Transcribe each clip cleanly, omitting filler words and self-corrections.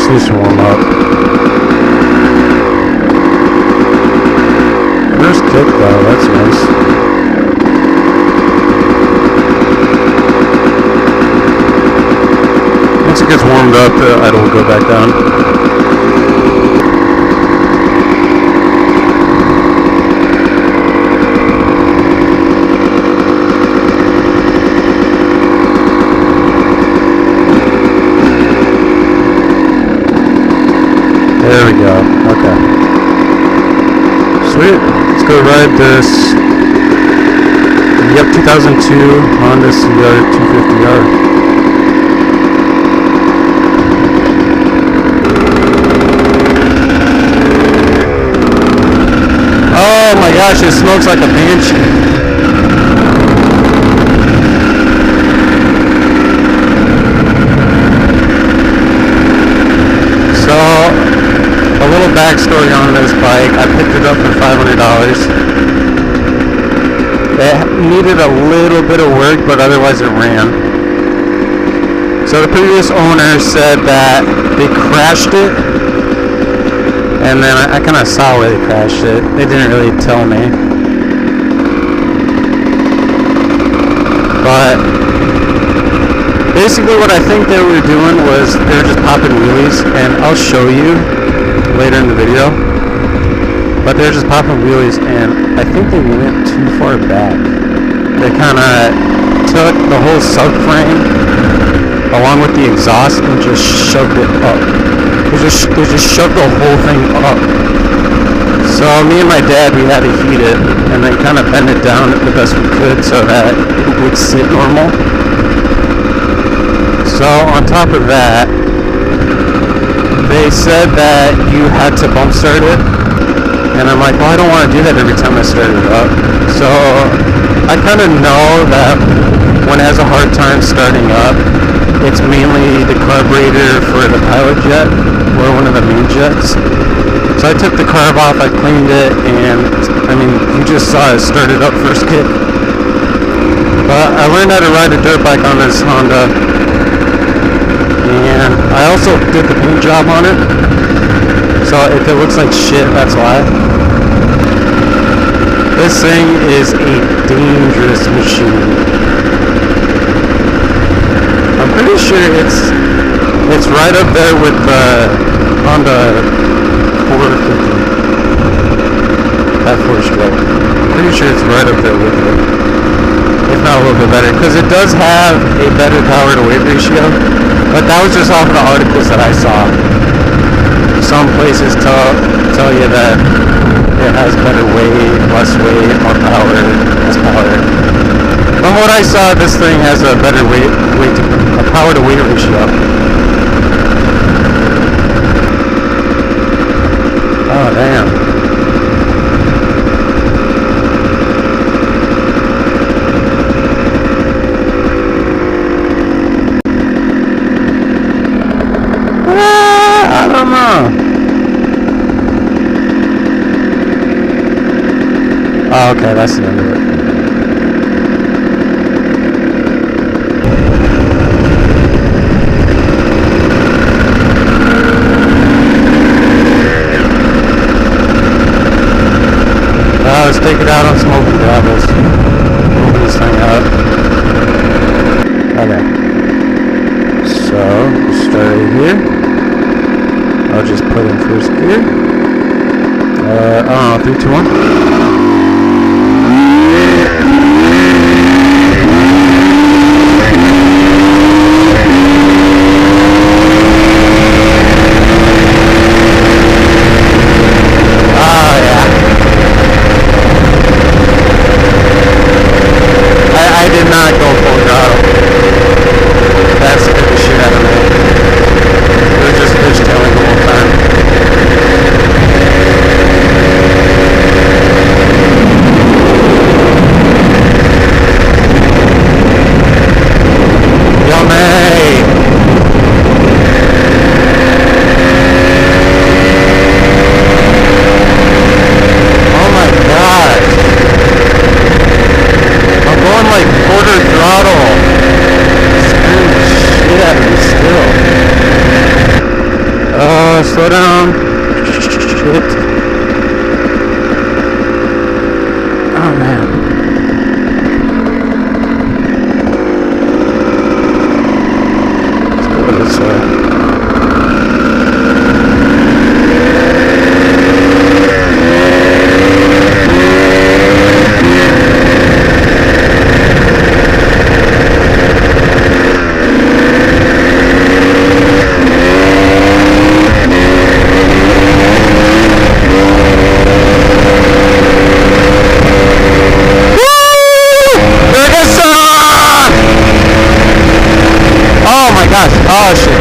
just needs to warm up. First kick though, that's nice. Once it gets warmed up, the idle will go back down. There we go. Okay. Sweet. Let's go ride this. Yep, 2002 Honda cr250r. Oh my gosh, it smokes like a banshee. Backstory on this bike, I picked it up for $500. It needed a little bit of work, but otherwise it ran. So the previous owner said that they crashed it, and then I kind of saw where they crashed it. They didn't really tell me. But basically what I think they were doing was they were just popping wheelies, and I'll show you later in the video, but they're just popping wheelies, and I think they went too far back. They kind of took the whole subframe along with the exhaust and just shoved it up. They just shoved the whole thing up. So me and my dad, we had to heat it and then kind of bend it down the best we could so that it would sit normal. So on top of that, they said that you had to bump start it, and I'm like, well, I don't want to do that every time I start it up. So I kind of know that when it has a hard time starting up, it's mainly the carburetor for the pilot jet, or one of the main jets. So I took the carb off, I cleaned it, and I mean, you just saw it started up first kick. But I learned how to ride a dirt bike on this Honda. And I also did the paint job on it, so if it looks like shit, that's why. This thing is a dangerous machine. I'm pretty sure it's right up there with the Honda 450, that 4-stroke. I'm pretty sure it's right up there with it, if not a little bit better, because it does have a better power to weight ratio. But that was just off the articles that I saw. Some places tell you that it has better weight, less weight, more power, less power. From what I saw, this thing has a better power to weight ratio. Oh damn. Oh, okay, that's the end of it. Let's take it out on some open gravels. Open this thing up. Okay. So, we'll start right here. I'll just put in first gear. I don't know, 3, 2, 1. So oh shit.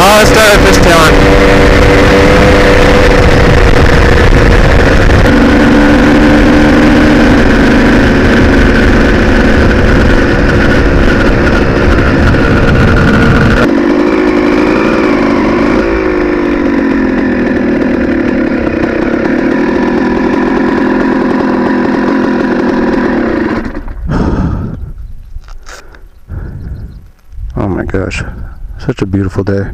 Oh, let's start with fishtailing. Oh my gosh, such a beautiful day.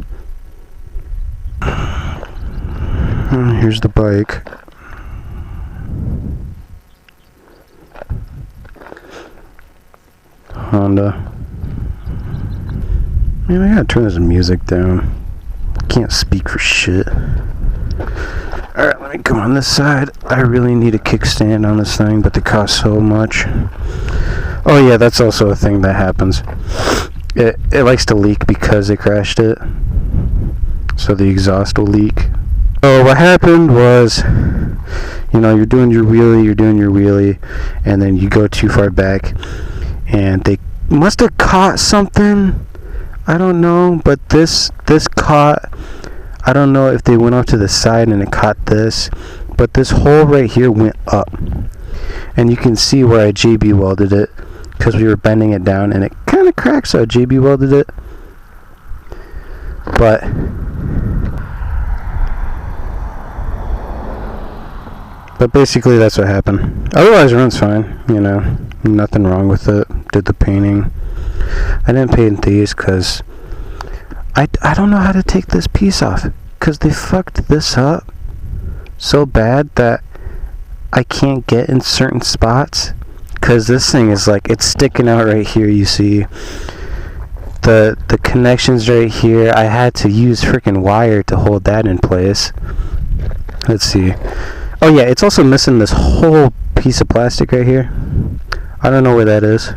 Here's the bike. Honda. Man, I gotta turn this music down. Can't speak for shit. Alright, let me come on this side. I really need a kickstand on this thing, but they cost so much. Oh yeah, that's also a thing that happens. It likes to leak because they crashed it, so the exhaust will leak. So what happened was, you know, you're doing your wheelie, and then you go too far back, and they must have caught something. I don't know, but this caught. I don't know if they went off to the side and it caught this, but this hole right here went up, and you can see where I JB welded it, because we were bending it down and it kind of cracked, so I JB welded it. But basically that's what happened. Otherwise it runs fine, you know, nothing wrong with it. Did the painting. I didn't paint these because I don't know how to take this piece off, because they fucked this up so bad that I can't get in certain spots. Because this thing is like, it's sticking out right here, you see the connections right here. I had to use freaking wire to hold that in place. Let's see. Oh yeah, it's also missing this whole piece of plastic right here. I don't know where that is.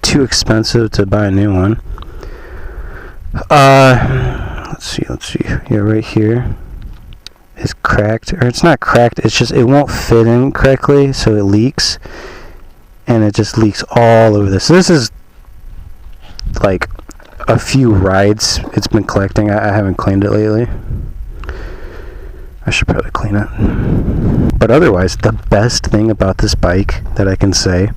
Too expensive to buy a new one. Let's see. Yeah, right here is cracked. Or it's not cracked, it's just, it won't fit in correctly, so it leaks. And it just leaks all over this. So this is like a few rides it's been collecting. I haven't cleaned it lately. I should probably clean it. But otherwise, the best thing about this bike that I can say,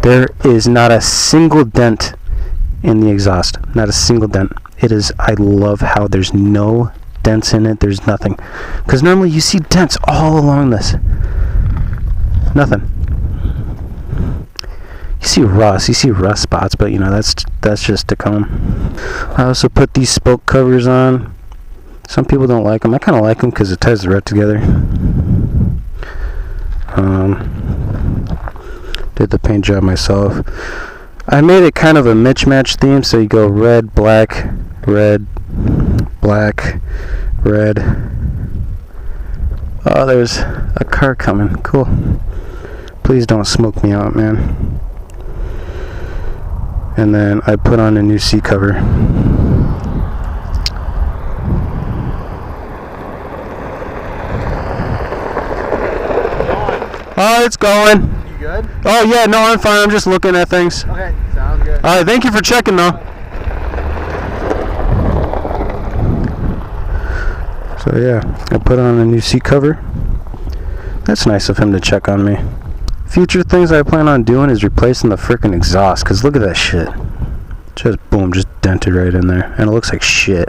there is not a single dent in the exhaust. Not a single dent. I love how there's no dents in it. There's nothing. Because normally you see dents all along this. Nothing. You see rust spots, but you know, that's just to come. I also put these spoke covers on. Some people don't like them. I kind of like them because it ties the rut together. Did the paint job myself. I made it kind of a mismatch theme, so you go red, black, red, black, red. Oh, there's a car coming. Cool. Please don't smoke me out, man. And then I put on a new seat cover. Oh, it's going. You good? Oh yeah, no, I'm fine. I'm just looking at things. Okay, sounds good. Alright, thank you for checking though. So yeah, I put on a new seat cover. That's nice of him to check on me. Future things I plan on doing is replacing the frickin' exhaust, cause look at that shit. Just boom, just dented right in there, and it looks like shit.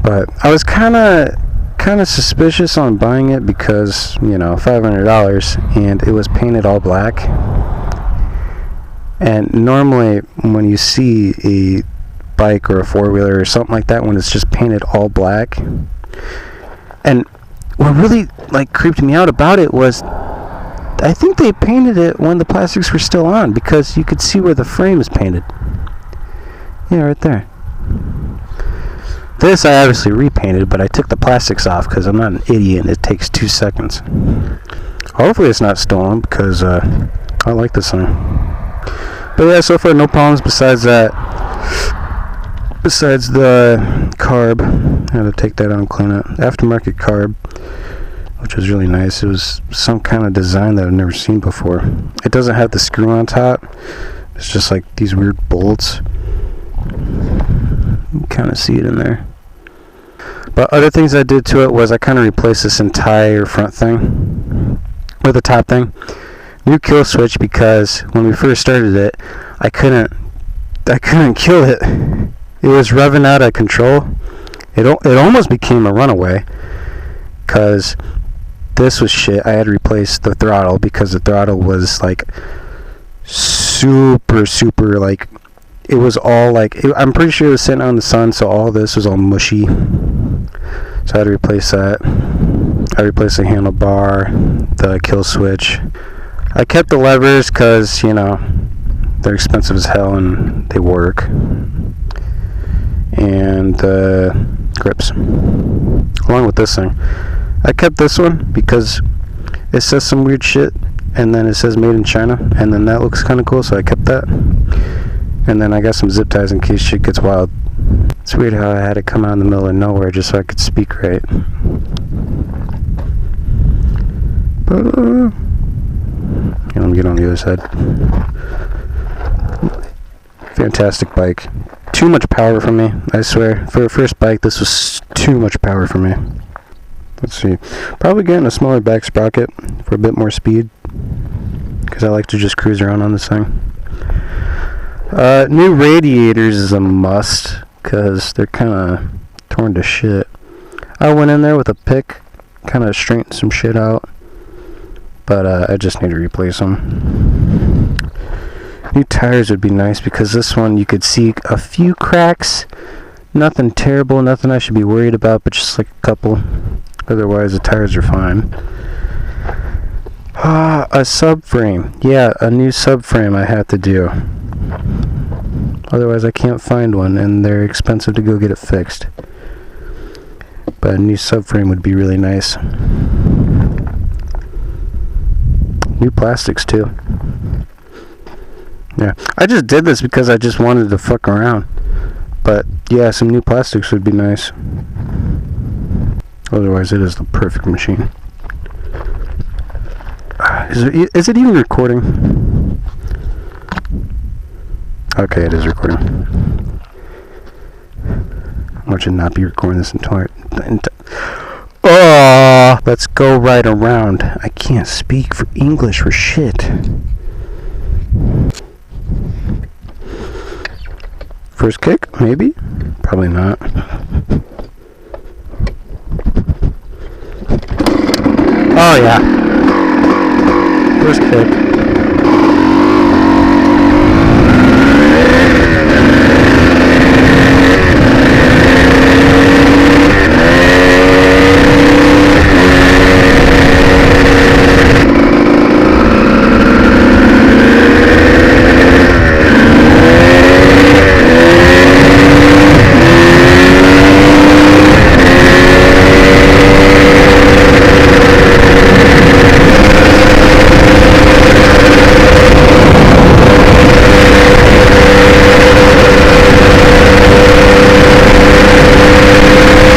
But I was kind of suspicious on buying it because, you know, $500, and it was painted all black. And normally when you see a bike or a four-wheeler or something like that, when it's just painted all black, and what really like creeped me out about it was I think they painted it when the plastics were still on, because you could see where the frame is painted. Yeah, right there. This I obviously repainted, but I took the plastics off because I'm not an idiot and it takes 2 seconds. Hopefully it's not stolen, because I like this thing. But yeah, so far no problems besides that. Besides the carb. I had to take that out and clean it. Aftermarket carb, which was really nice. It was some kind of design that I've never seen before. It doesn't have the screw on top. It's just like these weird bolts. You can kind of see it in there. But other things I did to it was I kind of replaced this entire front thing with the top thing. New kill switch, because when we first started it, I couldn't kill it. It was revving out of control. It almost became a runaway, because this was shit. I had to replace the throttle because the throttle was like super like, it was all like, I'm pretty sure it was sitting on the sun, so all this was all mushy. So I had to replace that. I replaced the handlebar, the kill switch. I kept the levers because, you know, they're expensive as hell and they work. And the grips, along with this thing. I kept this one because it says some weird shit, and then it says made in China, and then that looks kind of cool, so I kept that. And then I got some zip ties in case shit gets wild. It's weird how I had it come out in the middle of nowhere just so I could speak right. But, let me get on the other side. Fantastic bike. Too much power for me, I swear. For a first bike, this was too much power for me. Let's see. Probably getting a smaller back sprocket for a bit more speed, because I like to just cruise around on this thing. New radiators is a must, because they're kind of torn to shit. I went in there with a pick, kind of straightened some shit out, but I just need to replace them. New tires would be nice, because this one you could see a few cracks. Nothing terrible, nothing I should be worried about, but just like a couple. Otherwise the tires are fine. A subframe. Yeah, a new subframe I have to do. Otherwise I can't find one, and they're expensive to go get it fixed. But a new subframe would be really nice. New plastics too. Yeah, I just did this because I just wanted to fuck around. But yeah, some new plastics would be nice. Otherwise it is the perfect machine. Is it even recording? Okay, it is recording. Or should not be recording this entire. Oh, let's go right around. I can't speak for English for shit. First kick, maybe? Probably not. Oh yeah. First kick.